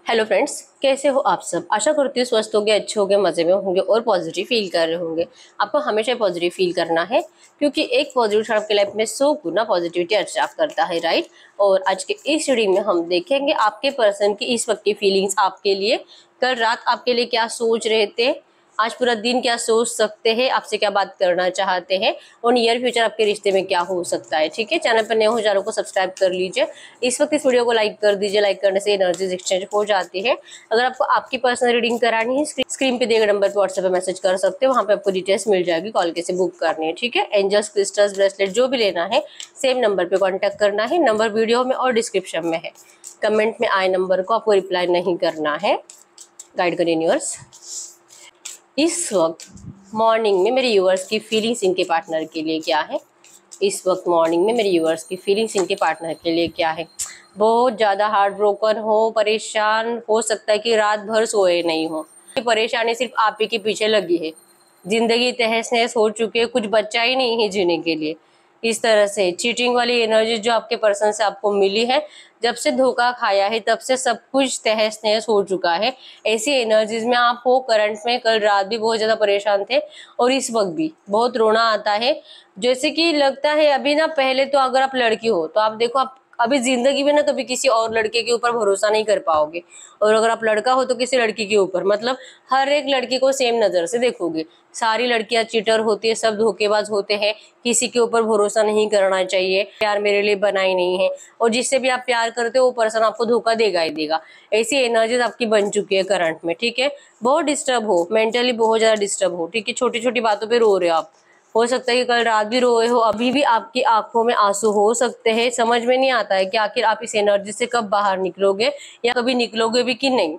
Hello friends, कैसे हो आप सब। आशा करती हूँ स्वस्थ होंगे, अच्छे होंगे, मजे में होंगे और पॉजिटिव फील कर रहे होंगे। आपको हमेशा पॉजिटिव फील करना है क्योंकि एक पॉजिटिव आपके लाइफ में 100 गुना पॉजिटिविटी अट्रैक्ट करता है, राइट। और आज के इस रीडिंग में हम देखेंगे आपके पर्सन की इस वक्त की फीलिंग्स आपके लिए, कल रात आपके लिए क्या सोच रहे थे, आज पूरा दिन क्या सोच सकते हैं, आपसे क्या बात करना चाहते हैं और नियर फ्यूचर आपके रिश्ते में क्या हो सकता है। ठीक है, चैनल पर नए हो चैनल को सब्सक्राइब कर लीजिए। इस वक्त इस वीडियो को लाइक कर दीजिए। लाइक करने से एनर्जीज एक्सचेंज हो जाती है। अगर आपको आपकी पर्सनल रीडिंग करानी है, स्क्रीन पे दिए गए नंबर पर व्हाट्सएप पे मैसेज कर सकते हो। वहाँ पे आपको डिटेल्स मिल जाएगी, कॉल कैसे बुक करनी है। ठीक है, एंजल्स, क्रिस्टल्स, ब्रेसलेट जो भी लेना है सेम नंबर पे कॉन्टैक्ट करना है। नंबर वीडियो में और डिस्क्रिप्शन में है। कमेंट में आए नंबर को आपको रिप्लाई नहीं करना है। गाइड करें यूनिवर्स। इस वक्त मॉर्निंग में मेरे व्यूअर्स की फीलिंग्स इनके पार्टनर के लिए क्या है। इस वक्त मॉर्निंग में मेरे व्यूअर्स की फीलिंग्स इनके पार्टनर के लिए क्या है। बहुत ज़्यादा हार्ट ब्रोकन हो, परेशान हो सकता है कि रात भर सोए नहीं हो। ये परेशानी सिर्फ आप ही के पीछे लगी है। जिंदगी तहस नहस हो चुकी है, कुछ बचा ही नहीं है जीने के लिए। इस तरह से चीटिंग वाली एनर्जी जो आपके पर्सन से आपको मिली है, जब से धोखा खाया है तब से सब कुछ तहस नहस हो चुका है। ऐसी एनर्जीज में आप हो करंट में। कल रात भी बहुत ज्यादा परेशान थे और इस वक्त भी बहुत रोना आता है। जैसे कि लगता है अभी ना, पहले तो अगर आप लड़की हो तो आप देखो, आप अभी जिंदगी में ना कभी किसी और लड़के के ऊपर भरोसा नहीं कर पाओगे। और अगर आप लड़का हो तो किसी लड़की के ऊपर, मतलब हर एक लड़की को सेम नजर से देखोगे। सारी लड़कियां चीटर होती है, सब धोखेबाज होते हैं। किसी के ऊपर भरोसा नहीं करना चाहिए। प्यार मेरे लिए बना ही नहीं है और जिससे भी आप प्यार करते हो वो पर्सन आपको धोखा देगा ही देगा। ऐसी एनर्जीज आपकी बन चुकी है करंट में। ठीक है, बहुत डिस्टर्ब हो, मेंटली बहुत ज्यादा डिस्टर्ब हो। ठीक है, छोटी छोटी बातों पे रो रहे हो आप। हो सकता है कि कल रात भी रोए हो, अभी भी आपकी आंखों में आंसू हो सकते हैं। समझ में नहीं आता है कि आखिर आप इस एनर्जी से कब बाहर निकलोगे या कभी निकलोगे भी कि नहीं।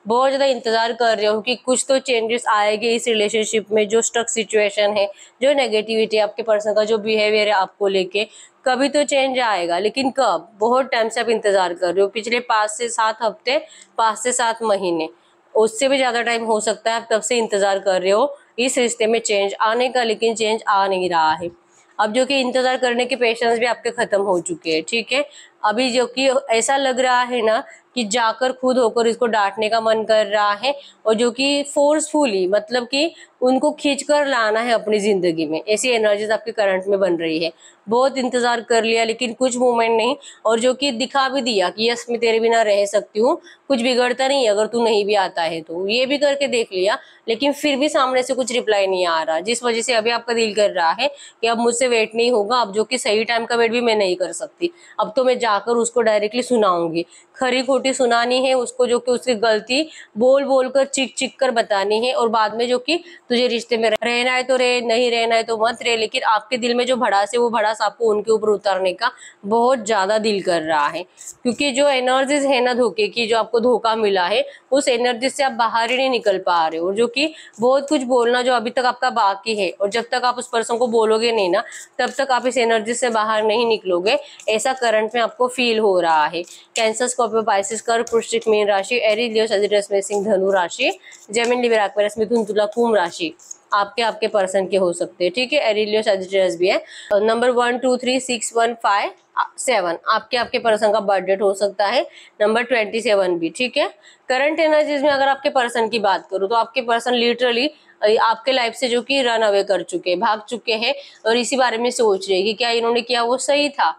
बहुत ज्यादा इंतजार कर रहे हो कि कुछ तो चेंजेस आएंगे इस रिलेशनशिप में। जो स्टक सिचुएशन है, जो नेगेटिविटी आपके पर्सन का जो बिहेवियर है आपको लेके, कभी तो चेंज आएगा, लेकिन कब। बहुत टाइम से आप इंतजार कर रहे हो, पिछले 5 से 7 हफ्ते, 5 से 7 महीने, उससे भी ज्यादा टाइम हो सकता है। आप तब से इंतजार कर रहे हो इस रिश्ते में चेंज आने का, लेकिन चेंज आ नहीं रहा है। अब जो कि इंतजार करने के पेशेंस भी आपके खत्म हो चुके हैं। ठीक है, अभी जो कि ऐसा लग रहा है ना कि जाकर खुद होकर इसको डांटने का मन कर रहा है और जो कि फोर्सफुली, मतलब कि उनको खींचकर लाना है अपनी जिंदगी में। ऐसी एनर्जीज आपके करंट में बन रही है। बहुत इंतजार कर लिया लेकिन कुछ मूवमेंट नहीं, और जो कि दिखा भी दिया कि यस मैं तेरे बिना रह सकती हूँ, कुछ बिगड़ता नहीं अगर तू नहीं भी आता है तो। ये भी करके देख लिया लेकिन फिर भी सामने से कुछ रिप्लाई नहीं आ रहा, जिस वजह से अभी आपका दिल कर रहा है कि अब मुझसे वेट नहीं होगा। अब जो कि सही टाइम का वेट भी मैं नहीं कर सकती, अब तो मैं जाकर उसको डायरेक्टली सुनाऊंगी। खरी खोटी सुनानी है उसको, जो कि उसकी गलती बोल बोल कर, चिक चिक कर बतानी है। और बाद में जो कि तुझे रिश्ते में रहना है तो रहे, नहीं रहना है तो मत रहे, लेकिन आपके दिल में जो भड़ास है वो भड़ास आपको उनके ऊपर उतारने का बहुत ज्यादा दिल कर रहा है। क्योंकि जो एनर्जीज है ना धोखे की, जो आपको धोखा मिला है, उस एनर्जी से आप बाहर ही नहीं निकल पा रहे हो। जो कि बहुत कुछ बोलना जो अभी तक आपका बाकी है, और जब तक आप उस पर्सन को बोलोगे नहीं ना, तब तक आप इस एनर्जी से बाहर नहीं निकलोगे। ऐसा करंट में आपको फील हो रहा है। कैंसर, स्कॉर्पियो, पाइसेस, कर्क, वृश्चिक, मीन राशि, एरीज, लियो, सजिटेरियस, मेष, धनु राशि, जेमिनी, लिब्रा, एक्वेरियस, मिथुन, तुला, कुंभ राशि आपके पर्सन के हो सकते हैं। ठीक है, एरीज, लियो, सजिटेरियस भी है। नंबर 1 2 3 6 1 5 7 आपके पर्सन का बर्थ डेट हो सकता है। नंबर 27 भी। ठीक है, करंट एनर्जीज में अगर आपके पर्सन की बात करूँ तो आपके पर्सन लिटरली आपके लाइफ से जो कि रन अवे कर चुके हैं, भाग चुके हैं, और इसी बारे में सोच रहे हैं कि क्या इन्होंने किया वो सही था।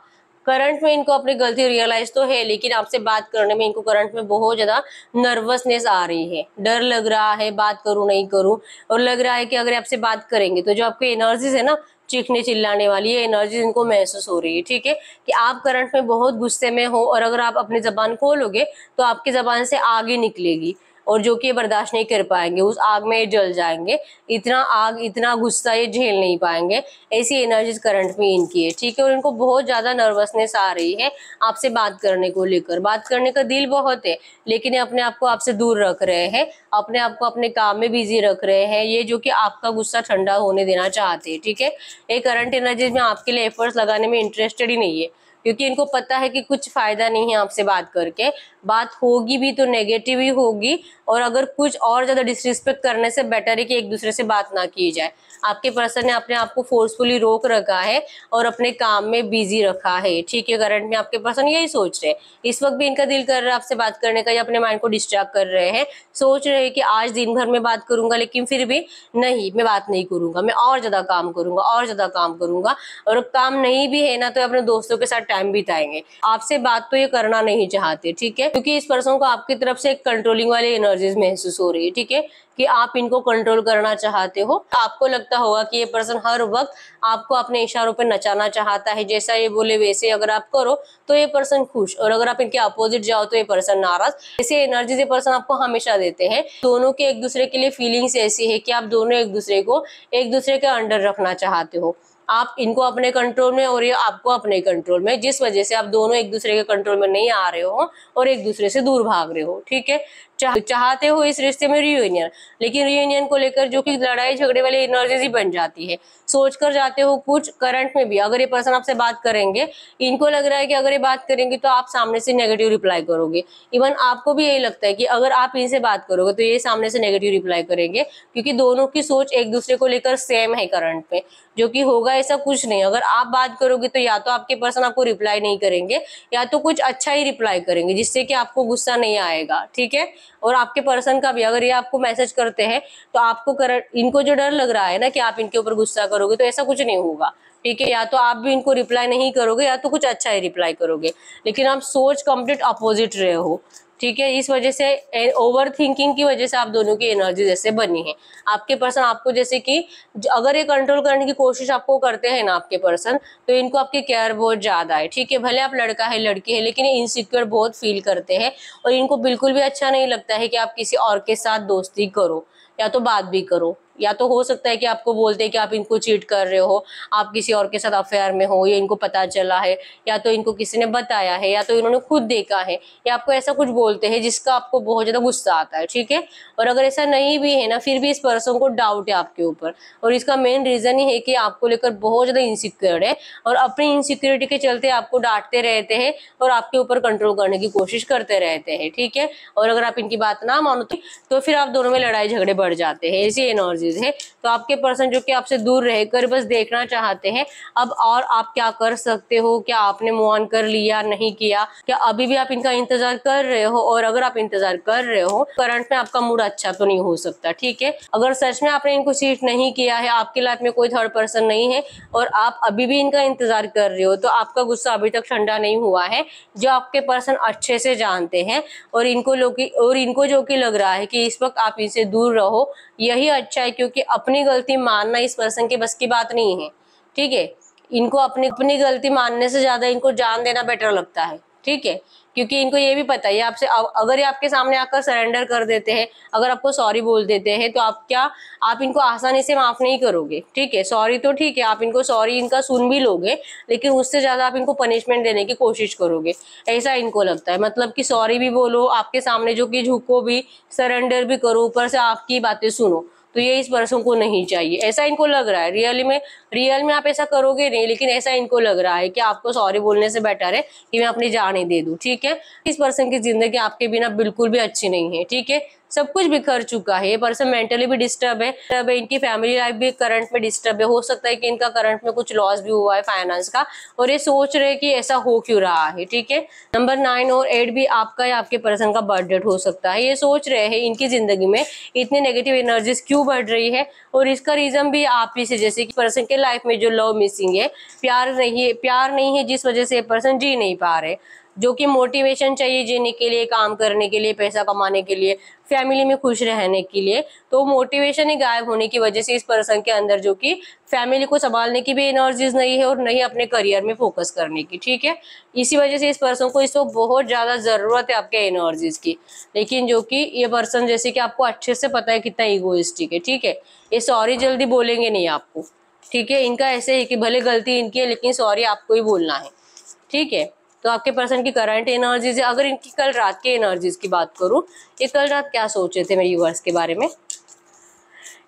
करंट में इनको अपनी गलती रियलाइज तो है, लेकिन आपसे बात करने में इनको करंट में बहुत ज्यादा नर्वसनेस आ रही है। डर लग रहा है, बात करूं नहीं करूं, और लग रहा है कि अगर आपसे बात करेंगे तो जो आपकी एनर्जीज है ना, चीखने चिल्लाने वाली, ये एनर्जी इनको महसूस हो रही है। ठीक है, कि आप करंट में बहुत गुस्से में हो, और अगर आप अपनी जबान खोलोगे तो आपकी जबान से आग ही निकलेगी, और जो कि ये बर्दाश्त नहीं कर पाएंगे, उस आग में ये जल जाएंगे। इतना आग, इतना गुस्सा ये झेल नहीं पाएंगे। ऐसी एनर्जीज करंट में इनकी है। ठीक है, और इनको बहुत ज्यादा नर्वसनेस आ रही है आपसे बात करने को लेकर। बात करने का दिल बहुत है, लेकिन ये अपने आप को आपसे दूर रख रहे हैं, अपने आप को अपने काम में बिजी रख रहे हैं। ये जो कि आपका गुस्सा ठंडा होने देना चाहते हैं। ठीक है, ये करंट एनर्जीज में आपके लिए एफर्ट्स लगाने में इंटरेस्टेड ही नहीं है। क्योंकि इनको पता है कि कुछ फायदा नहीं है आपसे बात करके, बात होगी भी तो नेगेटिव ही होगी, और अगर कुछ और ज्यादा डिसरिस्पेक्ट करने से बेटर है कि एक दूसरे से बात ना की जाए। आपके पर्सन ने अपने आप को फोर्सफुली रोक रखा है और अपने काम में बिजी रखा है, ठीक है। करंट में आपके पर्सन यही सोच रहे हैं, इस वक्त भी इनका दिल कर रहा है आपसे बात करने का, या अपने माइंड को डिस्ट्रैक्ट कर रहे हैं, सोच रहे हैं कि आज दिन भर में बात करूंगा, लेकिन फिर भी नहीं, मैं बात नहीं करूंगा, मैं और ज्यादा काम करूंगा, और ज्यादा काम करूंगा। और काम नहीं भी है ना तो अपने दोस्तों के साथ टाइम बिताएंगे, आपसे बात तो ये करना नहीं चाहते, ठीक है। क्योंकि इस पर्सन को आपकी तरफ से एक कंट्रोलिंग वाली एनर्जीज महसूस हो रही है, ठीक है, कि आप इनको कंट्रोल करना चाहते हो। आपको लगता होगा कि ये पर्सन हर वक्त आपको अपने इशारों पे नचाना चाहता है, जैसा ये बोले वैसे अगर आप करो तो ये पर्सन खुश, और अगर आप इनके अपोजिट जाओ तो ये पर्सन नाराज। ऐसे एनर्जी ये पर्सन आपको हमेशा देते हैं। दोनों के एक दूसरे के लिए फीलिंग्स ऐसी है कि आप दोनों एक दूसरे को एक दूसरे के अंडर रखना चाहते हो। आप इनको अपने कंट्रोल में और ये आपको अपने कंट्रोल में, जिस वजह से आप दोनों एक दूसरे के कंट्रोल में नहीं आ रहे हो और एक दूसरे से दूर भाग रहे हो, ठीक है। चाहते हो इस रिश्ते में रियूनियन, लेकिन रियूनियन को लेकर जो कि लड़ाई झगड़े वाली एनर्जी ही बन जाती है। सोच कर जाते हो कुछ, करंट में भी अगर ये पर्सन आपसे बात करेंगे, इनको लग रहा है कि अगर ये बात करेंगे तो आप सामने से नेगेटिव रिप्लाई करोगे। इवन आपको भी यही लगता है कि अगर आप इनसे बात करोगे तो ये सामने से नेगेटिव रिप्लाई करेंगे, क्योंकि दोनों की सोच एक दूसरे को लेकर सेम है करंट में। जो कि होगा ऐसा कुछ नहीं, अगर आप बात करोगे तो या तो आपके पर्सन आपको रिप्लाई नहीं करेंगे, या तो कुछ अच्छा ही रिप्लाई करेंगे जिससे कि आपको गुस्सा नहीं आएगा, ठीक है। और आपके पर्सन का भी अगर ये आपको मैसेज करते हैं तो आपको इनको जो डर लग रहा है ना कि आप इनके ऊपर गुस्सा करोगे, तो ऐसा कुछ नहीं होगा, ठीक है। या तो आप भी इनको रिप्लाई नहीं करोगे या तो कुछ अच्छा ही रिप्लाई करोगे, लेकिन आप सोच कंप्लीट अपोजिट रहे हो, ठीक है। इस वजह से ओवर थिंकिंग की वजह से आप दोनों की एनर्जी जैसे बनी है। आपके पर्सन आपको जैसे कि अगर ये कंट्रोल करने की कोशिश आपको करते हैं ना आपके पर्सन, तो इनको आपकी केयर बहुत ज्यादा है, ठीक है। भले आप लड़का है लड़की है, लेकिन ये इनसिक्योर बहुत फील करते हैं, और इनको बिल्कुल भी अच्छा नहीं लगता है कि आप किसी और के साथ दोस्ती करो या तो बात भी करो। या तो हो सकता है कि आपको बोलते हैं कि आप इनको चीट कर रहे हो, आप किसी और के साथ अफेयर में हो, ये इनको पता चला है, या तो इनको किसी ने बताया है, या तो इन्होंने खुद देखा है, या आपको ऐसा कुछ बोलते हैं जिसका आपको बहुत ज्यादा गुस्सा आता है, ठीक है। और अगर ऐसा नहीं भी है ना, फिर भी इस पर्सन को डाउट है आपके ऊपर, और इसका मेन रीजन ही है कि आपको लेकर बहुत ज्यादा इनसिक्योर है, और अपनी इनसिक्योरिटी के चलते आपको डांटते रहते हैं और आपके ऊपर कंट्रोल करने की कोशिश करते रहते हैं, ठीक है। और अगर आप इनकी बात ना मानो तो फिर आप दोनों में लड़ाई झगड़े बढ़ जाते हैं, ऐसी एनर्जीज है। तो आपके पर्सन जो कि आपसे दूर रहकर बस देखना चाहते हैं अब और आप क्या कर सकते हो, क्या आपने मूव ऑन कर लिया, नहीं किया, क्या अभी भी आप इनका इंतजार कर रहे हो। और अगर आप इंतजार कर रहे हो, करंट में आपका मूड अच्छा तो नहीं हो सकता, ठीक है। अगर सच में आपने इनको चीट नहीं किया है, आपकी लाइफ में कोई थर्ड पर्सन नहीं है, और आप अभी भी इनका इंतजार कर रहे हो, तो आपका गुस्सा अभी तक ठंडा नहीं हुआ है, जो आपके पर्सन अच्छे से जानते हैं। और इनको जो कि लग रहा है कि इस वक्त आप इनसे दूर रहो, यही अच्छा है, क्योंकि अपनी गलती मानना इस पर्सन के बस की बात नहीं है, ठीक है। इनको अपनी गलती मानने से ज्यादा इनको जान देना बेटर लगता है, ठीक है। क्योंकि इनको ये भी पता है आपसे अगर ये आपके सामने आकर सरेंडर कर देते हैं, अगर आपको सॉरी बोल देते हैं, तो आप इनको आसानी से माफ नहीं करोगे, ठीक है। सॉरी तो ठीक है, आप इनको सॉरी इनका सुन भी लोगे, लेकिन उससे ज्यादा आप इनको पनिशमेंट देने की कोशिश करोगे, ऐसा इनको लगता है। मतलब कि सॉरी भी बोलो आपके सामने, जो कि झुको भी, सरेंडर भी करो, ऊपर से आपकी बातें सुनो, तो ये इस पर्सन को नहीं चाहिए, ऐसा इनको लग रहा है। रियल में आप ऐसा करोगे नहीं, लेकिन ऐसा इनको लग रहा है कि आपको सॉरी बोलने से बेटर है कि मैं अपनी जान ही दे दूं, ठीक है। इस पर्सन की जिंदगी आपके बिना बिल्कुल भी अच्छी नहीं है, ठीक है। सब कुछ बिखर चुका है, ये पर्सन मेंटली भी डिस्टर्ब है, इनकी फैमिली लाइफ भी करंट में डिस्टर्ब है। हो सकता है कि इनका करंट में कुछ लॉस भी हुआ है फाइनेंस का, और ये सोच रहे हैं कि ऐसा हो क्यों रहा है, ठीक है। नंबर 9 और 8 भी आपका या आपके पर्सन का बर्थ डेट हो सकता है। ये सोच रहे हैं इनकी जिंदगी में इतनी नेगेटिव एनर्जीज क्यों बढ़ रही है, और इसका रीजन भी आप ही से, जैसे कि पर्सन के लाइफ में जो लव मिसिंग है, प्यार नहीं है जिस वजह से पर्सन जी नहीं पा रहे, जो कि मोटिवेशन चाहिए जीने के लिए, काम करने के लिए, पैसा कमाने के लिए, फैमिली में खुश रहने के लिए, तो मोटिवेशन ही गायब होने की वजह से इस पर्सन के अंदर जो कि फैमिली को संभालने की भी एनर्जीज नहीं है, और नहीं अपने करियर में फोकस करने की, ठीक है। इसी वजह से इस पर्सन को इसको बहुत ज्यादा जरूरत है आपके एनर्जीज की, लेकिन जो कि ये पर्सन जैसे कि आपको अच्छे से पता है कितना ईगोइस्टिक है, ठीक है। ये सॉरी जल्दी बोलेंगे नहीं आपको, ठीक है। इनका ऐसे है कि भले गलती इनकी है, लेकिन सॉरी आपको ही बोलना है, ठीक है। तो आपके पर्सन की करंट एनर्जीज है। अगर इनकी कल रात की एनर्जीज की बात करूं, ये कल रात क्या सोच रहे थे मेरे व्यूअर्स के बारे में,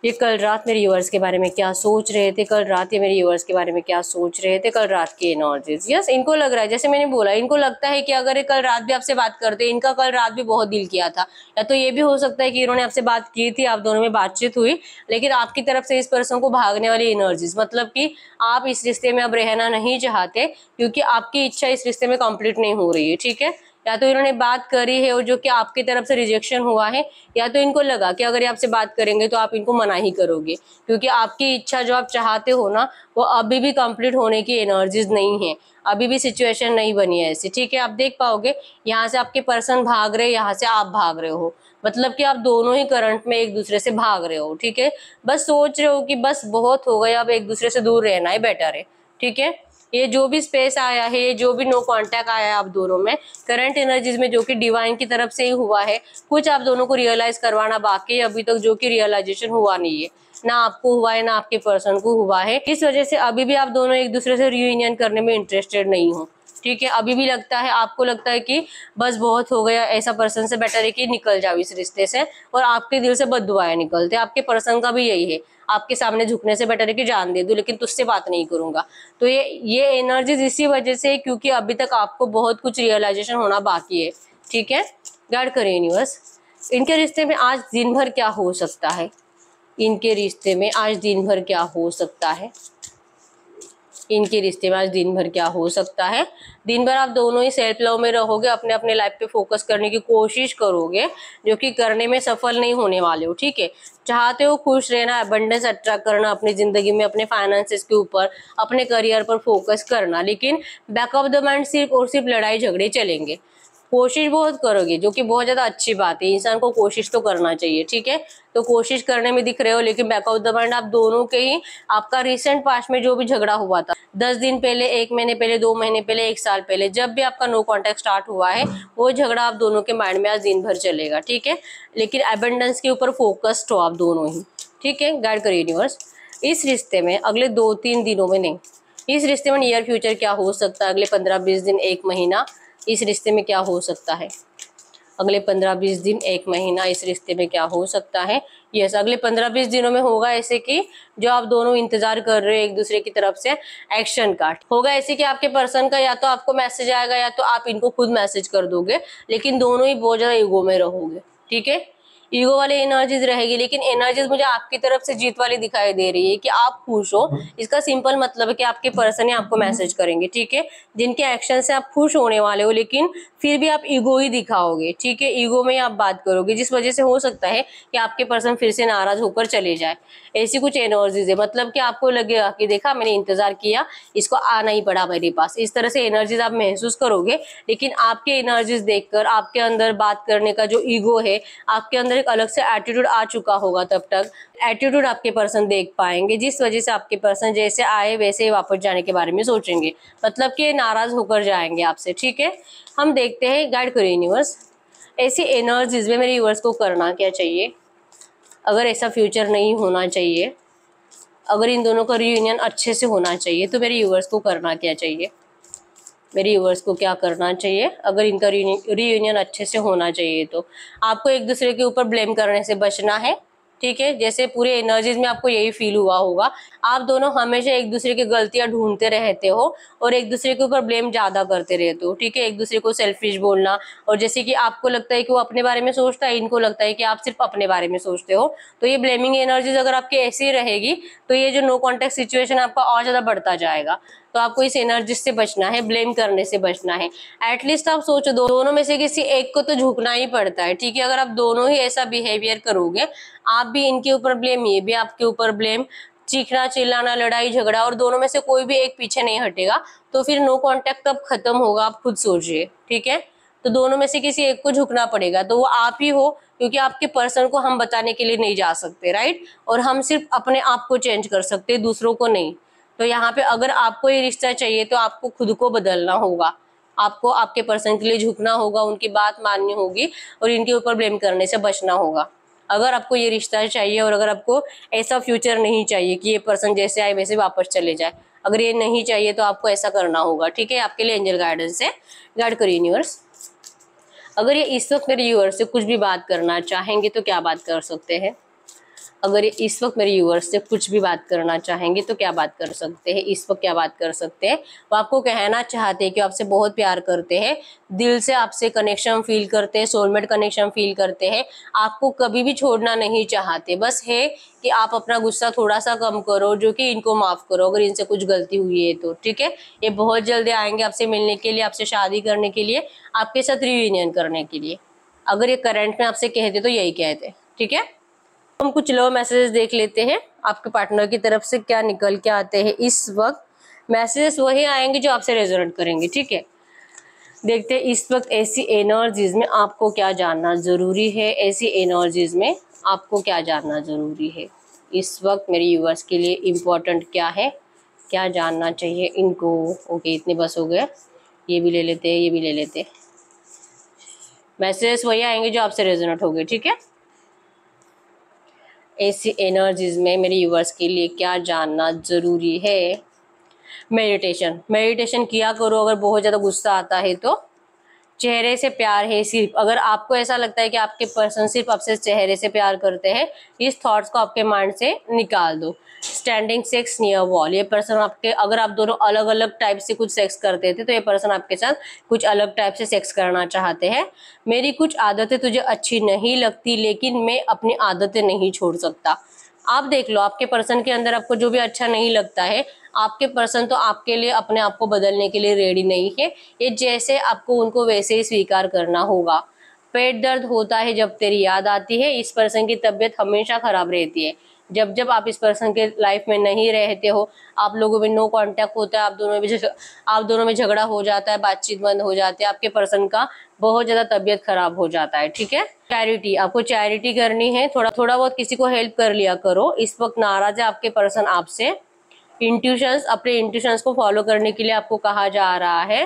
ये कल रात मेरे व्यूअर्स के बारे में क्या सोच रहे थे, कल रात ये मेरे व्यूअर्स के बारे में क्या सोच रहे थे, कल रात की एनर्जीज। यस, इनको लग रहा है, जैसे मैंने बोला, इनको लगता है कि अगर ये कल रात भी आपसे बात करते, इनका कल रात भी बहुत दिल किया था। या तो ये भी हो सकता है कि इन्होंने आपसे बात की थी, आप दोनों में बातचीत हुई, लेकिन आपकी तरफ से इस पर्सन को भागने वाली एनर्जीज, मतलब कि आप इस रिश्ते में अब रहना नहीं चाहते क्योंकि आपकी इच्छा इस रिश्ते में कंप्लीट नहीं हो रही है। ठीक है, या तो इन्होंने बात करी है और जो कि आपकी तरफ से रिजेक्शन हुआ है, या तो इनको लगा कि अगर ये आपसे बात करेंगे तो आप इनको मना ही करोगे, क्योंकि आपकी इच्छा जो आप चाहते हो ना, वो अभी भी कंप्लीट होने की एनर्जीज नहीं है, अभी भी सिचुएशन नहीं बनी है ऐसी। ठीक है, आप देख पाओगे यहाँ से आपके पर्सन भाग रहे, यहाँ से आप भाग रहे हो, मतलब कि आप दोनों ही करंट में एक दूसरे से भाग रहे हो। ठीक है, बस सोच रहे हो कि बस बहुत हो गया, अब एक दूसरे से दूर रहना ही बेटर है। ठीक है, ये जो भी स्पेस आया है, जो भी नो कांटेक्ट आया है आप दोनों में करंट एनर्जीज में, जो कि डिवाइन की तरफ से ही हुआ है, कुछ आप दोनों को रियलाइज करवाना बाकी है अभी तक, जो कि रियलाइजेशन हुआ नहीं है, ना आपको हुआ है ना आपके पर्सन को हुआ है। इस वजह से अभी भी आप दोनों एक दूसरे से रियूनियन करने में इंटरेस्टेड नहीं हो। ठीक है, अभी भी लगता है, आपको लगता है कि बस बहुत हो गया, ऐसा पर्सन से बेटर है कि निकल जाओ इस रिश्ते से, और आपके दिल से बद्दुआएं निकलते, आपके पर्सन का भी यही है, आपके सामने झुकने से बेटर है कि जान दे दूं, लेकिन तुझसे बात नहीं करूंगा। तो ये एनर्जीज इसी वजह से, क्योंकि अभी तक आपको बहुत कुछ रियलाइजेशन होना बाकी है। ठीक है, गाइड करें यूनिवर्स, इनके रिश्ते में आज दिन भर क्या हो सकता है, इनके रिश्ते में आज दिन भर क्या हो सकता है, इनके रिश्ते में आज दिन भर क्या हो सकता है। दिन भर आप दोनों ही सेल्फ लव में रहोगे, अपने अपने लाइफ पे फोकस करने की कोशिश करोगे, जो कि करने में सफल नहीं होने वाले हो। ठीक है, चाहते हो खुश रहना, अबंडेंस अट्रैक्ट करना अपनी जिंदगी में, अपने फाइनेंसेस के ऊपर, अपने करियर पर फोकस करना, लेकिन बैक ऑफ द माइंड सिर्फ और सिर्फ लड़ाई झगड़े चलेंगे। कोशिश बहुत करोगे, जो कि बहुत ज्यादा अच्छी बात है, इंसान को कोशिश तो करना चाहिए। ठीक है, तो कोशिश करने में दिख रहे हो, लेकिन बैक ऑफ द माइंड आप दोनों के ही, आपका रिसेंट पास्ट में जो भी झगड़ा हुआ था 10 दिन पहले, 1 महीने पहले, 2 महीने पहले, 1 साल पहले, जब भी आपका नो कॉन्टेक्ट स्टार्ट हुआ है, वो झगड़ा आप दोनों के माइंड में आज दिन भर चलेगा। ठीक है, लेकिन एबंडेंस के ऊपर फोकस्ड हो आप दोनों ही। ठीक है, गाइड करिए यूनिवर्स, इस रिश्ते में अगले 2-3 दिनों में, नहीं, इस रिश्ते में नियर फ्यूचर क्या हो सकता है, अगले 15-20 दिन, 1 महीना इस रिश्ते में क्या हो सकता है, अगले 15-20 दिन, 1 महीना इस रिश्ते में क्या हो सकता है। यस, अगले 15-20 दिनों में होगा ऐसे कि जो आप दोनों इंतजार कर रहे हो एक दूसरे की तरफ से एक्शन का, होगा ऐसे कि आपके पर्सन का या तो आपको मैसेज आएगा या तो आप इनको खुद मैसेज कर दोगे, लेकिन दोनों ही बहुत ज्यादा ईगो में रहोगे। ठीक है, ईगो वाली एनर्जीज रहेगी, लेकिन एनर्जीज मुझे आपकी तरफ से जीत वाली दिखाई दे रही है कि आप खुश हो। इसका सिंपल मतलब है कि आपके पर्सन ही आपको मैसेज करेंगे। ठीक है, जिनके एक्शन से आप खुश होने वाले हो, लेकिन फिर भी आप ईगो ही दिखाओगे। ठीक है, ईगो में आप बात करोगे, जिस वजह से हो सकता है कि आपके पर्सन फिर से नाराज होकर चले जाए। ऐसी कुछ एनर्जीज है, मतलब कि आपको लगेगा कि देखा मैंने इंतजार किया, इसको आना ही पड़ा मेरे पास, इस तरह से एनर्जीज आप महसूस करोगे। लेकिन आपके एनर्जीज देखकर आपके अंदर बात करने का जो ईगो है, आपके अंदर एक अलग से एटीट्यूड आ चुका होगा, तब तक एटीट्यूड आपके पर्सन देख पाएंगे, जिस वजह से आपके पर्सन जैसे आए वैसे ही वापस जाने के बारे में सोचेंगे, मतलब कि नाराज होकर जाएंगे आपसे। ठीक है, हम देखते हैं, गाइड करिए यूनिवर्स, ऐसी एनर्जीज में मेरे यूनिवर्स को करना क्या चाहिए, अगर ऐसा फ्यूचर नहीं होना चाहिए, अगर इन दोनों का रियूनियन अच्छे से होना चाहिए, तो मेरे यूनिवर्स को करना क्या चाहिए, मेरे व्यूअर्स को क्या करना चाहिए, अगर इनका रीयूनियन अच्छे से होना चाहिए। तो आपको एक दूसरे के ऊपर ब्लेम करने से बचना है। ठीक है, जैसे पूरे एनर्जीज में आपको यही फील हुआ होगा, आप दोनों हमेशा एक दूसरे की गलतियां ढूंढते रहते हो और एक दूसरे के ऊपर ब्लेम ज्यादा करते रहते हो। ठीक है, एक दूसरे को सेल्फिश बोलना, और जैसे कि आपको लगता है कि वो अपने बारे में सोचता है, इनको लगता है कि आप सिर्फ अपने बारे में सोचते हो। तो ये ब्लेमिंग एनर्जीज अगर आपकी ऐसी रहेगी, तो ये जो नो कॉन्टेक्ट सिचुएशन आपका और ज्यादा बढ़ता जाएगा। तो आपको इस एनर्जी से बचना है, ब्लेम करने से बचना है। एटलीस्ट आप सोचो, दोनों में से किसी एक को तो झुकना ही पड़ता है। ठीक है, अगर आप दोनों ही ऐसा बिहेवियर करोगे, आप भी इनके ऊपर ब्लेम, ये भी आपके ऊपर ब्लेम, चीखना चिल्लाना, लड़ाई झगड़ा, और दोनों में से कोई भी एक पीछे नहीं हटेगा, तो फिर नो कॉन्टेक्ट कब खत्म होगा आप खुद सोचिए। ठीक है, तो दोनों में से किसी एक को झुकना पड़ेगा, तो वो आप ही हो, क्योंकि आपके पर्सन को हम बताने के लिए नहीं जा सकते, राइट, और हम सिर्फ अपने आप को चेंज कर सकते, दूसरों को नहीं। तो यहाँ पे अगर आपको ये रिश्ता चाहिए, तो आपको खुद को बदलना होगा, आपको आपके पर्सन के लिए झुकना होगा, उनकी बात माननी होगी, और इनके ऊपर ब्लेम करने से बचना होगा। अगर आपको ये रिश्ता चाहिए, और अगर आपको ऐसा फ्यूचर नहीं चाहिए कि ये पर्सन जैसे आए वैसे वापस चले जाए, अगर ये नहीं चाहिए, तो आपको ऐसा करना होगा। ठीक है, आपके लिए एंजल गाइडेंस है, गाइड करिए यूनिवर्स। अगर ये इस वक्त मेरे यूनिवर्स से कुछ भी बात करना चाहेंगे, तो क्या बात कर सकते हैं, अगर ये इस वक्त मेरे व्यूअर्स से कुछ भी बात करना चाहेंगे तो क्या बात कर सकते हैं, इस वक्त क्या बात कर सकते हैं? वो आपको कहना चाहते हैं कि आपसे बहुत प्यार करते हैं, दिल से आपसे कनेक्शन फील करते हैं, सोलमेट कनेक्शन फील करते हैं, आपको कभी भी छोड़ना नहीं चाहते। बस है कि आप अपना गुस्सा थोड़ा सा कम करो, जो कि इनको माफ करो अगर इनसे कुछ गलती हुई है तो, ठीक है। ये बहुत जल्दी आएंगे आपसे मिलने के लिए, आपसे शादी करने के लिए, आपके साथ रियूनियन करने के लिए। अगर ये करंट में आपसे कहते तो यही कहते, ठीक है। हम कुछ लव मैसेजेस देख लेते हैं, आपके पार्टनर की तरफ से क्या निकल के आते हैं इस वक्त। मैसेजेस वही आएंगे जो आपसे रेजोनेट करेंगे, ठीक है। देखते हैं इस वक्त ऐसी एनर्जीज में आपको क्या जानना जरूरी है, ऐसी एनर्जीज में आपको क्या जानना जरूरी है इस वक्त मेरे व्यूअर्स के लिए इम्पोर्टेंट क्या है, क्या जानना चाहिए इनको। ओके, इतने बस हो गए, ये भी ले लेते हैं, ये भी ले लेते हैं। मैसेजेस वही आएंगे जो आपसे रेजोनेट होंगे, ठीक है। ऐसी एनर्जीज में मेरे व्यूअर्स के लिए क्या जानना जरूरी है। मेडिटेशन किया करो अगर बहुत ज़्यादा गुस्सा आता है तो। चेहरे से प्यार है सिर्फ, अगर आपको ऐसा लगता है कि आपके पर्सन सिर्फ आपसे चेहरे से प्यार करते हैं, इस थॉट्स को आपके माइंड से निकाल दो। स्टैंडिंग सेक्स नियर वॉल, ये पर्सन आपके, अगर आप दोनों अलग अलग टाइप से कुछ सेक्स करते थे तो ये पर्सन आपके साथ कुछ अलग टाइप से सेक्स करना चाहते हैं। मेरी कुछ आदतें तुझे अच्छी नहीं लगती लेकिन मैं अपनी आदतें नहीं छोड़ सकता। आप देख लो आपके पर्सन के अंदर आपको जो भी अच्छा नहीं लगता है, आपके पर्सन तो आपके लिए अपने आप को बदलने के लिए रेडी नहीं है। ये जैसे आपको उनको वैसे ही स्वीकार करना होगा। पेट दर्द होता है जब तेरी याद आती है, इस पर्सन की तबीयत हमेशा खराब रहती है जब जब आप इस पर्सन के लाइफ में नहीं रहते हो। आप लोगों में नो कांटेक्ट होता है, आप दोनों में झगड़ा हो जाता है, बातचीत बंद हो जाती है, आपके पर्सन का बहुत ज्यादा तबीयत खराब हो जाता है, ठीक है। चैरिटी, आपको चैरिटी करनी है, थोड़ा बहुत किसी को हेल्प कर लिया करो। इस वक्त नाराज है आपके पर्सन आपसे। इंट्यूशंस, अपने इंट्यूशंस को फॉलो करने के लिए आपको कहा जा रहा है।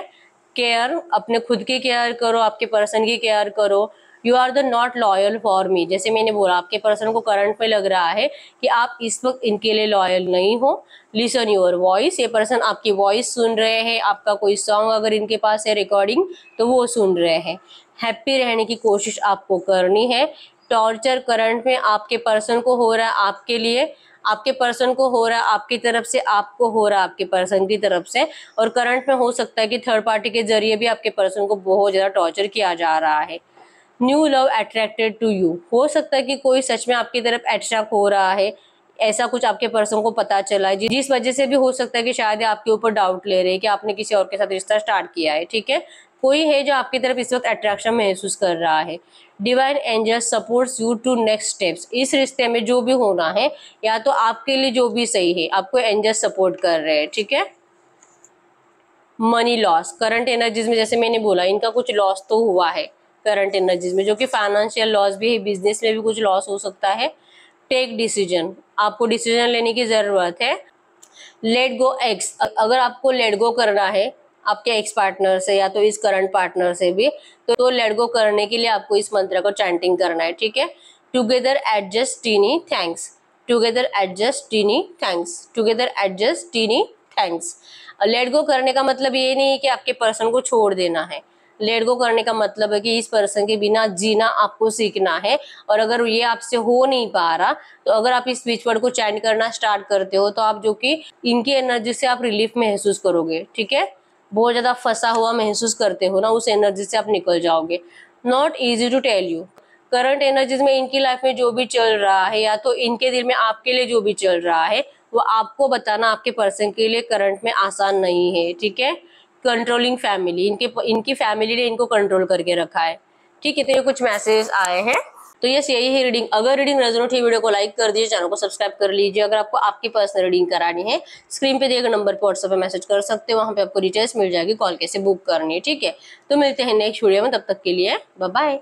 केयर, अपने खुद की केयर करो, आपके पर्सन की केयर करो। You are the not loyal for me, जैसे मैंने बोला आपके पर्सन को करंट में लग रहा है कि आप इस वक्त इनके लिए लॉयल नहीं हो। लिसन योर वॉइस, ये पर्सन आपकी वॉइस सुन रहे हैं, आपका कोई सॉन्ग अगर इनके पास है रिकॉर्डिंग तो वो सुन रहे हैं। हैप्पी रहने की कोशिश आपको करनी है। टॉर्चर करंट में आपके पर्सन को हो रहा है आपके लिए, आपके पर्सन को हो रहा है आपकी तरफ से, आपको हो रहा है आपके पर्सन की तरफ से। और करंट में हो सकता है कि थर्ड पार्टी के जरिए भी आपके पर्सन को बहुत ज्यादा टॉर्चर किया जा रहा है। New love attracted to you, हो सकता है कि कोई सच में आपकी तरफ अट्रैक्ट हो रहा है, ऐसा कुछ आपके पर्सन को पता चला है, जिस वजह से भी हो सकता है कि शायद आपके ऊपर डाउट ले रहे हैं कि आपने किसी और के साथ रिश्ता स्टार्ट किया है, ठीक है। कोई है जो आपकी तरफ इस वक्त अट्रैक्शन महसूस कर रहा है। Divine angel supports you to next steps, इस रिश्ते में जो भी होना है या तो आपके लिए जो भी सही है आपको एंजल सपोर्ट कर रहे हैं, ठीक है। मनी लॉस, करंट एनर्जीज में जैसे मैंने बोला इनका कुछ लॉस तो हुआ है करंट एनर्जीज में, जो कि फाइनेंशियल लॉस भी है, बिजनेस में भी कुछ लॉस हो सकता है। टेक डिसीजन, आपको डिसीजन लेने की जरूरत है। लेट गो एक्स, अगर आपको लेट गो करना है आपके एक्स पार्टनर से या तो इस करंट पार्टनर से भी, तो लेट गो करने के लिए आपको इस मंत्र को चैंटिंग करना है, ठीक है। Together adjust tiny thanks, together adjust tiny thanks, together adjust tiny thanks. Let go करने का मतलब ये नहीं है कि आपके पर्सन को छोड़ देना है। लेट गो करने का मतलब है कि इस पर्सन के बिना जीना आपको सीखना है। और अगर ये आपसे हो नहीं पा रहा तो अगर आप इस स्पीच वर्ड को चैंट करना स्टार्ट करते हो तो आप जो कि इनकी एनर्जी से आप रिलीफ महसूस करोगे, ठीक है। बहुत ज्यादा फंसा हुआ महसूस करते हो ना, उस एनर्जी से आप निकल जाओगे। Not easy to tell you, current energies में इनकी लाइफ में जो भी चल रहा है या तो इनके दिल में आपके लिए जो भी चल रहा है वो आपको बताना आपके पर्सन के लिए करंट में आसान नहीं है, ठीक है। कंट्रोलिंग फैमिली, इनकी फैमिली ने इनको कंट्रोल करके रखा है, ठीक है। तो ये कुछ मैसेज आए हैं, तो यस यही है रीडिंग। अगर रीडिंग रेजोनेट हुई वीडियो को लाइक कर दीजिए, चैनल को सब्सक्राइब कर लीजिए। अगर आपको आपकी पर्सनल रीडिंग करानी है स्क्रीन पे दिए गए नंबर पर व्हाट्सएप पे मैसेज कर सकते हो, वहां पे आपको डिटेल्स मिल जाएगी, कॉल कैसे बुक करनी है, ठीक है। तो मिलते हैं नेक्स्ट वीडियो में, तब तक के लिए बाय बाय।